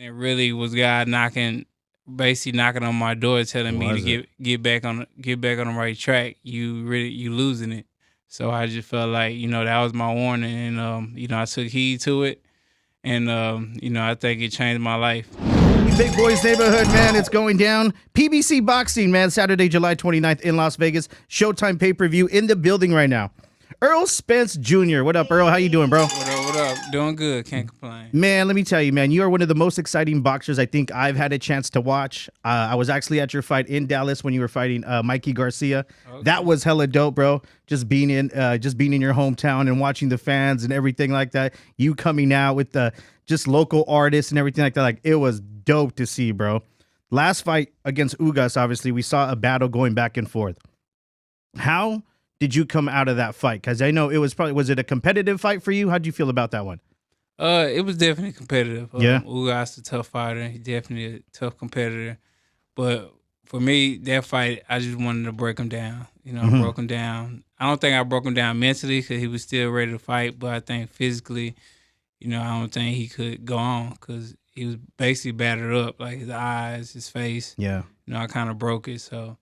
It really was God basically knocking on my door, telling me to Was it? get back on the right track. You losing it. So I just felt like that was my warning, and I took heed to it, and I think it changed my life. Big Boys Neighborhood, man. It's going down. PBC Boxing, man. Saturday, July 29th in Las Vegas. Showtime pay-per-view in the building right now. Errol Spence Jr. What up, Earl? How you doing, bro? What up? What up? Doing good. Can't complain. Man, let me tell you, man, you are one of the most exciting boxers I think I've had a chance to watch. I was actually at your fight in Dallas when you were fighting Mikey Garcia. Okay. That was hella dope, bro. Just being in your hometown and watching the fans and everything like that. You coming out with the just local artists and everything like that. Like, it was dope to see, bro. Last fight against Ugas, obviously, we saw a battle going back and forth. How did you come out of that fight? Because I know was it a competitive fight for you? How'd you feel about that one? It was definitely competitive. Yeah. Ugas a tough fighter. He's definitely a tough competitor. But for me, that fight, I just wanted to break him down. I broke him down. I don't think I broke him down mentally because he was still ready to fight. But I think physically, I don't think he could go on because he was basically battered up, like his eyes, his face. Yeah. I kind of broke it. So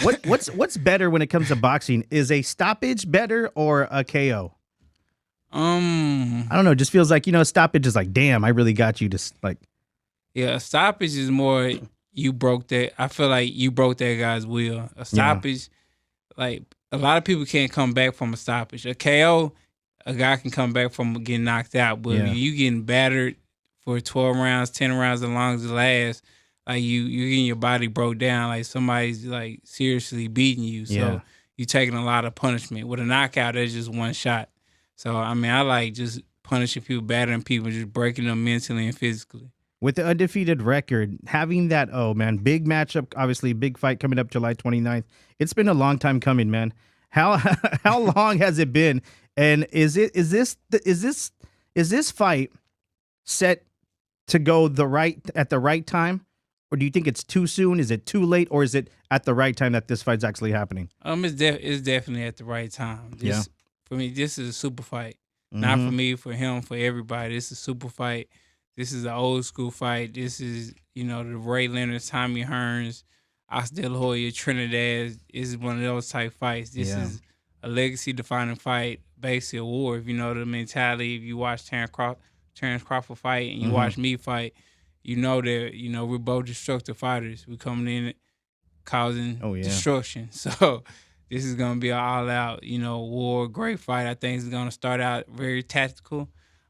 what's better when it comes to boxing? Is a stoppage better or a KO? I don't know. It just feels like, stoppage is like, damn, I really got you to like. Yeah, a stoppage is more you broke that. I feel like you broke that guy's will. A stoppage, like a lot of people can't come back from a stoppage. A KO, a guy can come back from getting knocked out, but you getting battered for 12 rounds, 10 rounds, as long as it lasts, like you getting your body broke down, like somebody's like seriously beating you. So you taking a lot of punishment. With a knockout, that's just one shot. So, I mean, I like just punishing people, battering people, just breaking them mentally and physically. With the undefeated record, having that, big matchup, obviously, big fight coming up July 29th. It's been a long time coming, man. How long has it been? And is this fight set to go at the right time? Or do you think it's too soon? Is it too late? Or is it at the right time that this fight's actually happening? It's definitely at the right time. For me, this is a super fight. Not for me, for him, for everybody. This is a super fight. This is an old school fight. This is, the Ray Leonard, Tommy Hearns, Oscar De La Hoya, Trinidad. This is one of those type fights. This is a legacy-defining fight, basically a war. If you know the mentality, if you watch Terrence Crawford fight and you watch me fight, you know that, we're both destructive fighters. We're coming in causing destruction. So this is going to be an all-out, war, great fight. I think it's going to start out very tactical,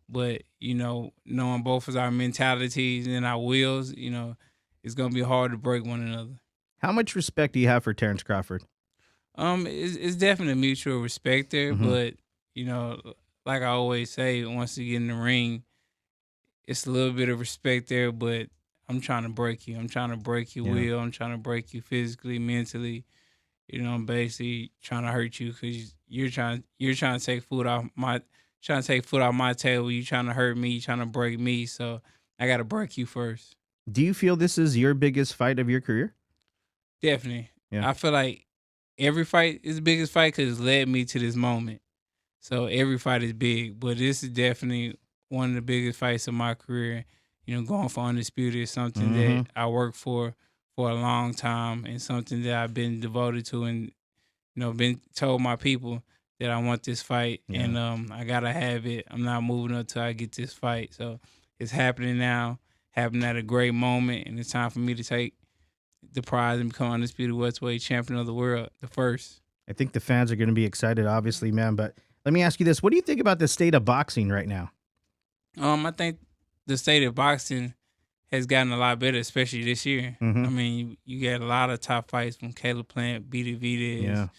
but, knowing both of our mentalities and our wills, it's going to be hard to break one another. How much respect do you have for Terrence Crawford? It's definitely mutual respect there, but, like I always say, once you get in the ring, it's a little bit of respect there, but I'm trying to break you. I'm trying to break your will. I'm trying to break you physically, mentally. I'm basically trying to hurt you because you're trying to take food off my table. You're trying to hurt me. You're trying to break me. So I got to break you first. Do you feel this is your biggest fight of your career? Definitely. Yeah. I feel like every fight is the biggest fight because it's led me to this moment. So every fight is big, but this is definitely one of the biggest fights of my career. Going for undisputed is something that I worked for a long time and something that I've been devoted to and, been told my people that I want this fight and I got to have it. I'm not moving until I get this fight. So it's happening now, happening at a great moment, and it's time for me to take the prize and become undisputed welterweight champion of the world, the first. I think the fans are going to be excited, obviously, man. But let me ask you this. What do you think about the state of boxing right now? I think the state of boxing has gotten a lot better, especially this year. I mean, you get a lot of top fights from Caleb Plant, Benavidez,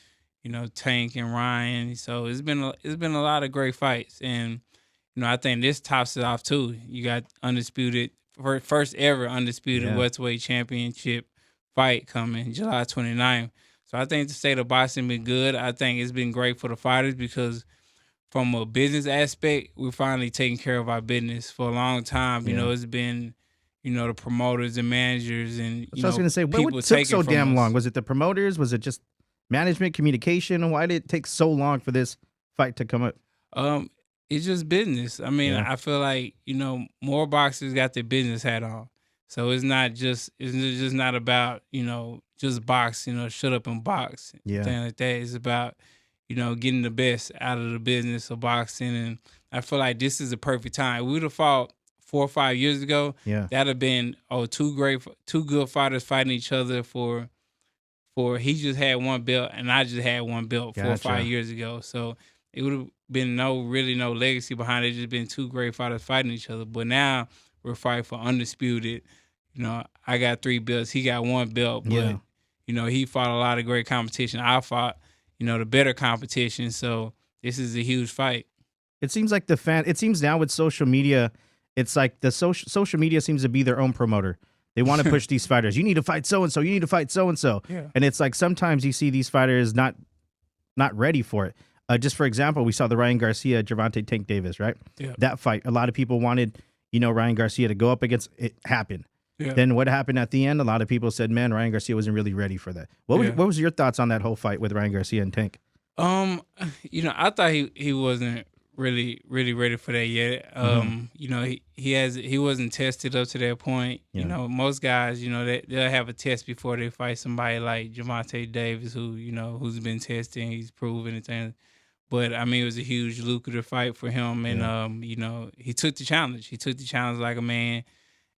Tank and Ryan. So it's been a lot of great fights, and I think this tops it off too. You got undisputed, first ever undisputed welterweight championship fight coming July 29th. So I think the state of boxing been good. I think it's been great for the fighters because from a business aspect, we're finally taking care of our business. For a long time, it's been, the promoters and managers and, I was going to say, what took so damn long? Was it the promoters? Was it just management, communication? Why did it take so long for this fight to come up? It's just business. I mean, I feel like, more boxers got their business hat on. So it's just not about, just box, shut up and box, Yeah. thing like that. It's about, getting the best out of the business of boxing. And I feel like this is the perfect time. We would have fought 4 or 5 years ago. Yeah. That'd have been two good fighters fighting each other for he just had one belt and I just had one belt 4 or 5 years ago. So it would have been no legacy behind it. Just been two great fighters fighting each other. But now we're fighting for undisputed. I got 3 belts. He got 1 belt. But he fought a lot of great competition. I fought, the better competition. So this is a huge fight. It seems like it seems now with social media, it's like the social media seems to be their own promoter. They want to push these fighters. You need to fight so and so. You need to fight so and so. And it's like sometimes you see these fighters not ready for it. Just for example, we saw the Ryan Garcia Gervonta Tank Davis, right? Yeah. That fight, a lot of people wanted, Ryan Garcia to go up against it. Happened. Yeah. Then what happened at the end? A lot of people said, "Man, Ryan Garcia wasn't really ready for that." What was your thoughts on that whole fight with Ryan Garcia and Tank? I thought he wasn't really ready for that yet. He wasn't tested up to that point. Yeah. Most guys, they'll have a test before they fight somebody like Gervonta Davis, who's been tested, he's proven and things. But I mean, it was a huge lucrative fight for him, and he took the challenge. He took the challenge like a man,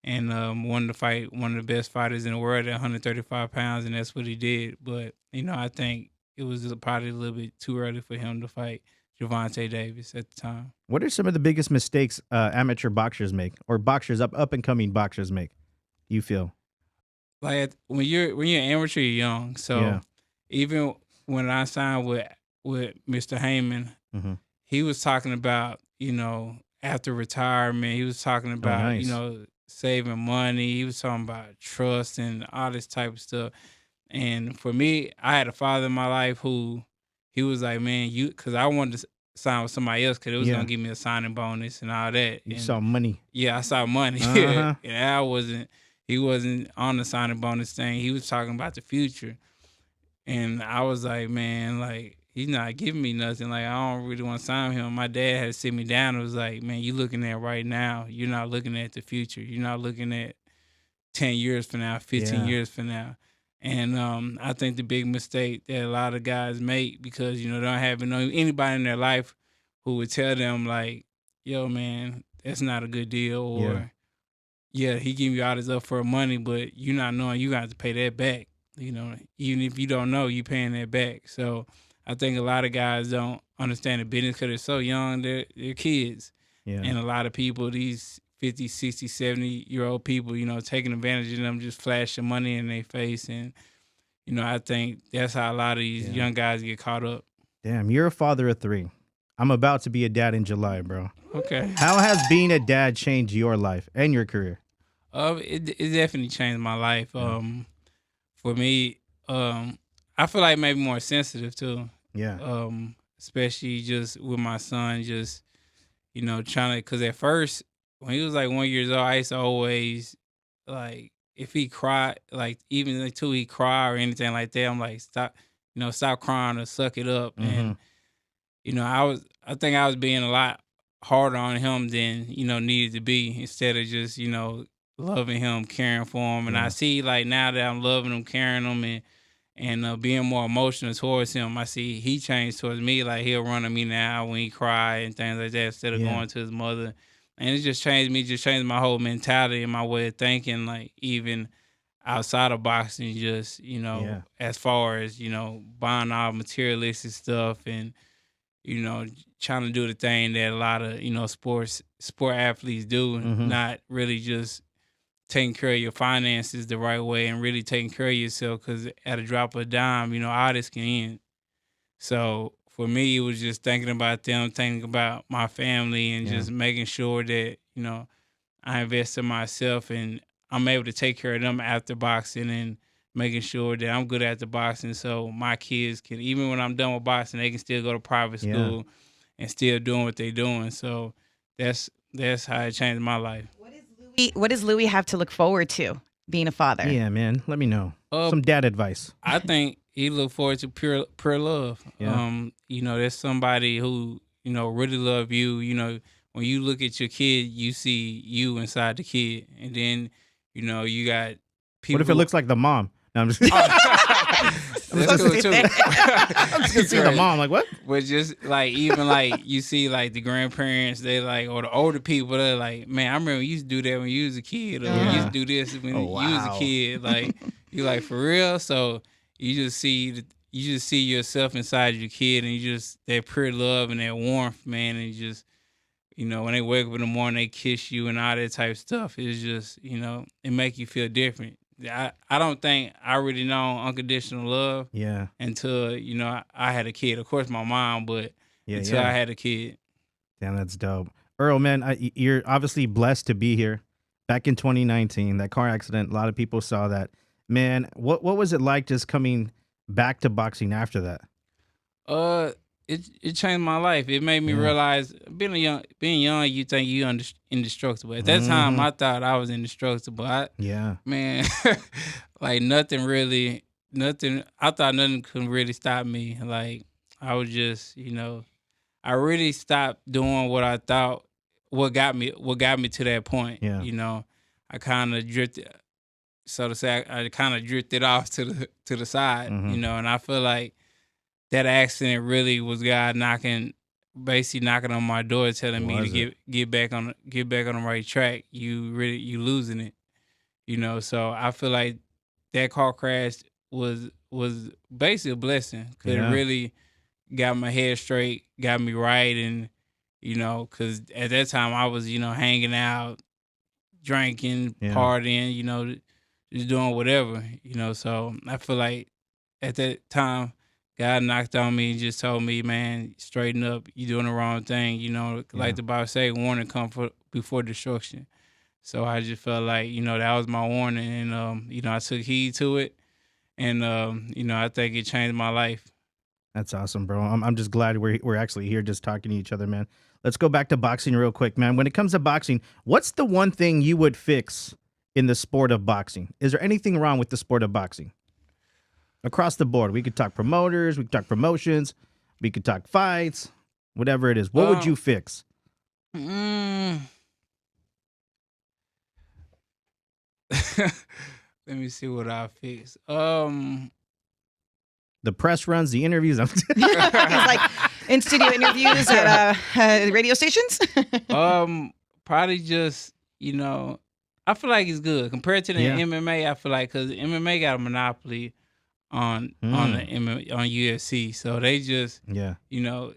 and wanted to fight one of the best fighters in the world at 135 pounds, and that's what he did. But I think it was probably a little bit too early for him to fight Gervonta Davis at the time. What are some of the biggest mistakes amateur boxers make, or boxers up and coming boxers make? You feel like when you're amateur, you're young. So even when I signed with Mr. Heyman, he was talking about after retirement, he was talking about saving money. He was talking about trust and all this type of stuff. And for me, I had a father in my life who he was like, man, because I wanted to sign with somebody else because it was gonna give me a signing bonus and all that. You saw money. Yeah, I saw money. And he wasn't on the signing bonus thing. He was talking about the future. And I was like, man, like, he's not giving me nothing. Like, I don't really want to sign him. My dad had to sit me down and was like, man, you looking at right now. You're not looking at the future. You're not looking at 10 years from now, 15 years from now. And I think the big mistake that a lot of guys make because, they don't have anybody in their life who would tell them, like, yo, man, that's not a good deal. Or, he give you all this up for money, but you're not knowing you got to pay that back. Even if you don't know, you paying that back. So I think a lot of guys don't understand the business because they're so young. They're kids. Yeah. And a lot of people, these 50, 60, 70-year-old people, taking advantage of them, just flashing money in their face. And, I think that's how a lot of these young guys get caught up. Damn, you're a father of 3. I'm about to be a dad in July, bro. Okay. How has being a dad changed your life and your career? It definitely changed my life. For me, I feel like maybe more sensitive too. Yeah. Especially just with my son, just trying to. Because at first, when he was like 1 year old, I used to always like if he cried, like even until he cry or anything like that, I'm like stop crying or suck it up. And I think I was being a lot harder on him than needed to be instead of just loving him, caring for him. And I see like now that I'm loving him, caring him, and being more emotional towards him, I see he changed towards me. Like he'll run to me now when he cry and things like that instead of going to his mother. And it just changed me, just changed my whole mentality and my way of thinking, like even outside of boxing, just, as far as, buying all materialistic stuff and, trying to do the thing that a lot of, sport athletes do, not really just taking care of your finances the right way and really taking care of yourself because at a drop of a dime, all this can end. So for me, it was just thinking about them, thinking about my family and just making sure that, I invest in myself and I'm able to take care of them after boxing and making sure that I'm good at the boxing so my kids can, even when I'm done with boxing, they can still go to private school and still doing what they're doing. So that's how it changed my life. What does Louis have to look forward to being a father? Yeah, man. Let me know. Some dad advice. I think he look forward to pure love. Yeah. There's somebody who, really love you. When you look at your kid, you see you inside the kid. And then, You know, you got people. What if it looks like the mom? No, I'm just. That's cool too. I'm just gonna see the mom. Like what? But just like even like you see like the grandparents, they like or the older people, they're like, man, I remember you used to do that when you was a kid, or you used to do this when you was a kid. Like you like for real. So you just see yourself inside your kid, and you just that pure love and that warmth, man, and you just. You know, when they wake up in the morning, they kiss you and all that type of stuff. It's just, you know, it make you feel different. I don't think I really know unconditional love. Yeah. Until, you know, I had a kid. Of course, my mom, but until I had a kid. Damn, that's dope. Errol, man, you're obviously blessed to be here. Back in 2019, that car accident, a lot of people saw that. Man, what was it like just coming back to boxing after that? It changed my life. It made me realize being young, you think you indestructible. At that time, I thought I was indestructible. Man, like I thought nothing could really stop me. Like I was just, you know, I really stopped doing what I thought what got me to that point. Yeah. You know, I kind of drifted, so to say. I kind of drifted off to the side. You know, and I feel like. That accident really was God basically knocking on my door, telling me to get back on the right track. You losing it, you know. So I feel like that car crash was basically a blessing. Cause it really got my head straight, got me right, and you know, cause at that time I was hanging out, drinking, partying, you know, just doing whatever, you know. So I feel like at that time. God knocked on me and just told me, man, straighten up. You're doing the wrong thing. You know, like the Bible say, warning come before destruction. So I just felt like, you know, that was my warning. And, you know, I took heed to it. And, you know, I think it changed my life. That's awesome, bro. I'm just glad we're actually here just talking to each other, man. Let's go back to boxing real quick, man. When it comes to boxing, what's the one thing you would fix in the sport of boxing? Is there anything wrong with the sport of boxing? Across the board, we could talk promoters, we could talk promotions, we could talk fights, whatever it is. What would you fix? Let me see what I fix. The press runs, the interviews. He's like in studio interviews at radio stations. Probably just I feel like it's good compared to the MMA. I feel like because MMA got a monopoly on UFC, so they just the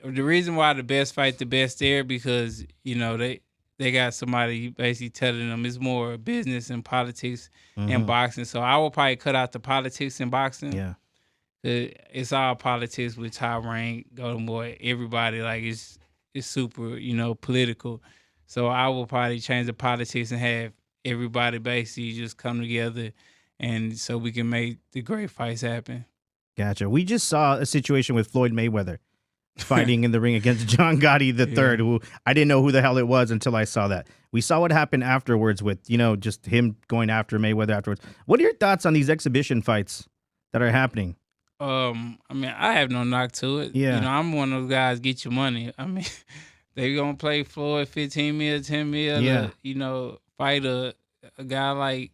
reason why the best fight the best there because they got somebody basically telling them it's more business and politics and boxing. So I will probably cut out the politics in boxing. Yeah, it's all politics with Top Rank, Golden Boy, everybody like it's super political. So I will probably change the politics and have everybody basically just come together. And so we can make the great fights happen. Gotcha. We just saw a situation with Floyd Mayweather fighting in the ring against John Gotti III, who I didn't know who the hell it was until I saw that. We saw what happened afterwards with, just him going after Mayweather afterwards. What are your thoughts on these exhibition fights that are happening? I mean, I have no knock to it. Yeah. I'm one of those guys, get your money. I mean, they going to play Floyd 15 mil, 10 mil, fight a guy like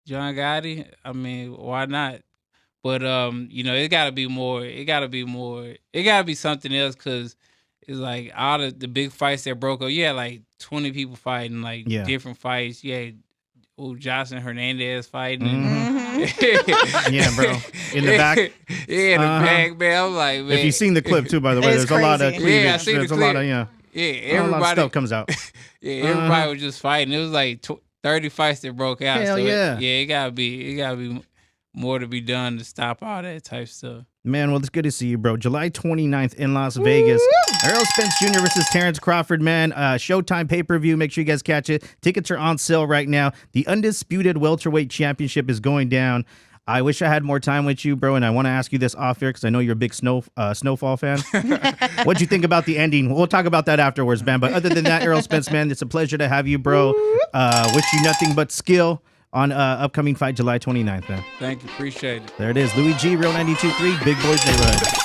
John Gotti. I mean, why not? But it gotta be more. It gotta be something else because it's like all the big fights that broke up. You had like 20 people fighting like different fights. You had Jocelyn Hernandez fighting. Yeah, bro. In the back. Yeah, in the back, man. I'm like, man. If you've seen the clip too, by the way, there's crazy. a lot of cleavage. Yeah, I seen there's the a lot clip. of everybody a lot of stuff comes out. Yeah, everybody was just fighting. It was like 30 fights that broke out. Hell so yeah. It gotta be more to be done to stop all that type of stuff. Man, well, it's good to see you, bro. July 29th in Las Vegas. Errol Spence Jr. versus Terrence Crawford, man. Showtime pay-per-view. Make sure you guys catch it. Tickets are on sale right now. The undisputed welterweight championship is going down. I wish I had more time with you, bro, and I want to ask you this off air because I know you're a big Snowfall fan. What'd you think about the ending? We'll talk about that afterwards, man. But other than that, Errol Spence, man, it's a pleasure to have you, bro. Wish you nothing but skill on upcoming fight July 29th, man. Thank you. Appreciate it. There it is. Louis G, Real 92.3, Big Boys Neighborhood.